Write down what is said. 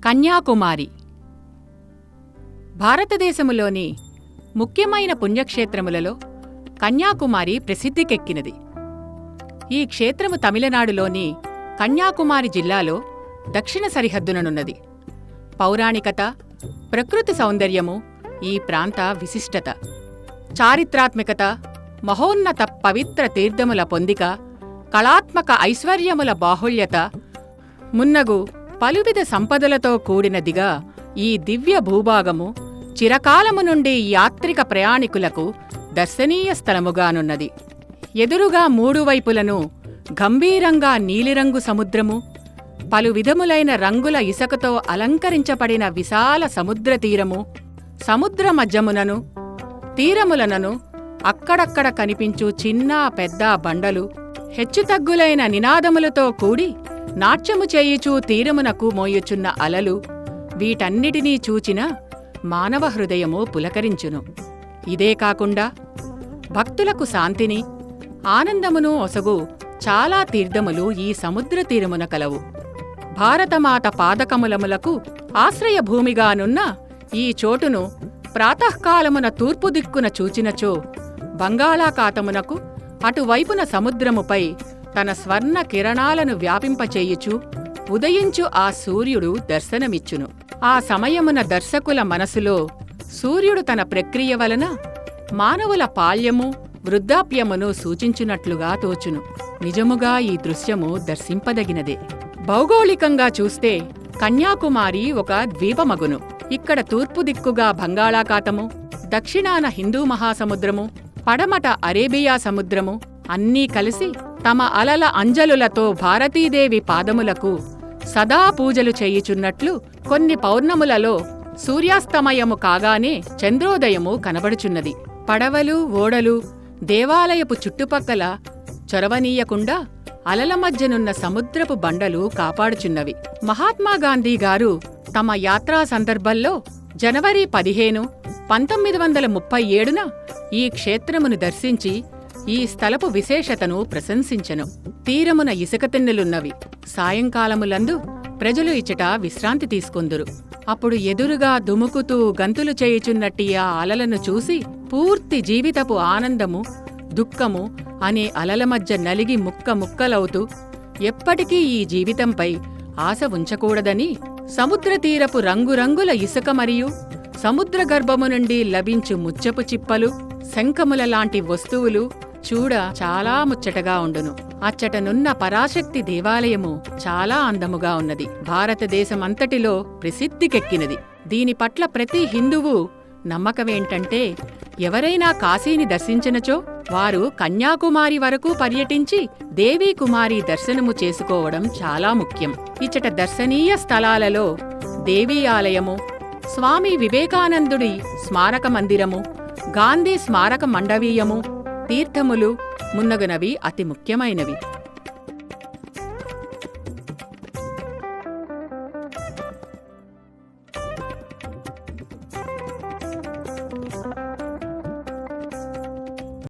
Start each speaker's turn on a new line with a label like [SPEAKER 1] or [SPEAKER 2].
[SPEAKER 1] కన్యాకుమారి భారతదేశములోని ముఖ్యమైన పుణ్యక్షేత్రములలో కన్యాకుమారి ప్రసిద్ధికెక్కినది. ఈ క్షేత్రము తమిళనాడులోని కన్యాకుమారి జిల్లాలో దక్షిణ సరిహద్దుననున్నది. పౌరాణికత, ప్రకృతి సౌందర్యము ఈ ప్రాంత విశిష్టత. చారిత్రాత్మకత, మహోన్నత పవిత్ర తీర్థముల పొందిక, కళాత్మక ఐశ్వర్యముల బాహుళ్యత మున్నగు పలువిధ సంపదలతో కూడినదిగా ఈ దివ్య భూభాగము చిరకాలము నుండి యాత్రిక ప్రయాణికులకు దర్శనీయ స్థలముగానున్నది. ఎదురుగా మూడు వైపులను గంభీరంగా నీలిరంగు సముద్రము, పలు విధములైన రంగుల ఇసుకతో అలంకరించబడిన విశాల సముద్ర తీరము, సముద్ర మధ్యమునను తీరములనను అక్కడక్కడ కనిపించు చిన్న పెద్ద బండలు, హెచ్చుతగ్గులైన నినాదములతో కూడి నాట్యము చేయుచూ తీరమునకు మోయుచున్న అలలు, వీటన్నిటినీ చూచిన మానవ హృదయము పులకరించును. ఇదే కాకుండా భక్తులకు శాంతిని, ఆనందమును ఒసగు చాలా తీర్థములు ఈ సముద్ర తీరమున కలవు. భారతమాత పాదకమలములకు ఆశ్రయభూమిగానున్న ఈ చోటును ప్రాతఃకాలమున తూర్పు దిక్కున చూచినచో బంగాళాఖాతమునకు అటువైపున సముద్రముపై తన స్వర్ణ కిరణాలను వ్యాపింపచేయుచు ఉదయించు ఆ సూర్యుడు దర్శనమిచ్చును. ఆ సమయమున దర్శకుల మనసులో సూర్యుడు తన ప్రక్రియ వలన మానవుల పాల్యము, వృద్ధాప్యమును సూచించునట్లుగా తోచును. నిజముగా ఈ దృశ్యము దర్శింపదగినదే. భౌగోళికంగా చూస్తే కన్యాకుమారి ఒక ద్వీపమగును. ఇక్కడ తూర్పు దిక్కుగా బంగాళాఖాతము, దక్షిణాన హిందూ మహాసముద్రము, పడమట అరేబియా సముద్రము అన్నీ కలిసి తమ అలల అంజలులతో భారతీదేవి పాదములకు సదా పూజలు చేయుచున్నట్లు కొన్ని పౌర్ణములలో సూర్యాస్తమయము కాగానే చంద్రోదయము కనబడుచున్నది. పడవలు, ఓడలు దేవాలయపు చుట్టుపక్కల చొరవనీయకుండా అలల మధ్యనున్న సముద్రపు బండలు కాపాడుచున్నవి. మహాత్మాగాంధీ గారు తమ యాత్రా సందర్భంలో జనవరి 15, 1937న ఈ క్షేత్రమును దర్శించి ఈ స్థలపు విశేషతను ప్రశంసించెను. తీరమున ఇసుకతిన్నెలున్నవి. సాయంకాలములందు ప్రజలు ఇచ్చట విశ్రాంతి తీసుకొందురు. అప్పుడు ఎదురుగా దుముకుతూ గంతులు చేయుచున్నట్టి ఆ అలలను చూసి పూర్తి జీవితపు ఆనందము, దుఃఖము అనే అలల మధ్య నలిగి ముక్కలవుతూ ఎప్పటికీ ఈ జీవితంపై ఆశ ఉంచకూడదని సముద్రతీరపు రంగురంగుల ఇసుక మరియు సముద్రగర్భము నుండి లభించు ముత్యపు చిప్పలు, శంఖముల లాంటి వస్తువులు చూడ చాలా ముచ్చటగా ఉండును. అచ్చటనున్న పరాశక్తి దేవాలయము చాలా అందముగా ఉన్నది. భారతదేశమంతటిలో ప్రసిద్ధికెక్కినది. దీని పట్ల ప్రతి హిందువు నమ్మకమేంటంటే ఎవరైనా కాశీని దర్శించినచో వారు కన్యాకుమారి వరకు పర్యటించి దేవీకుమారి దర్శనము చేసుకోవడం చాలా ముఖ్యం. ఇచ్చట దర్శనీయ స్థలాలలో దేవీ ఆలయము, స్వామి వివేకానందుడి స్మారక మందిరము, గాంధీ స్మారక మండవీయము, తీర్థములు మున్నగునవి అతి ముఖ్యమైనవి.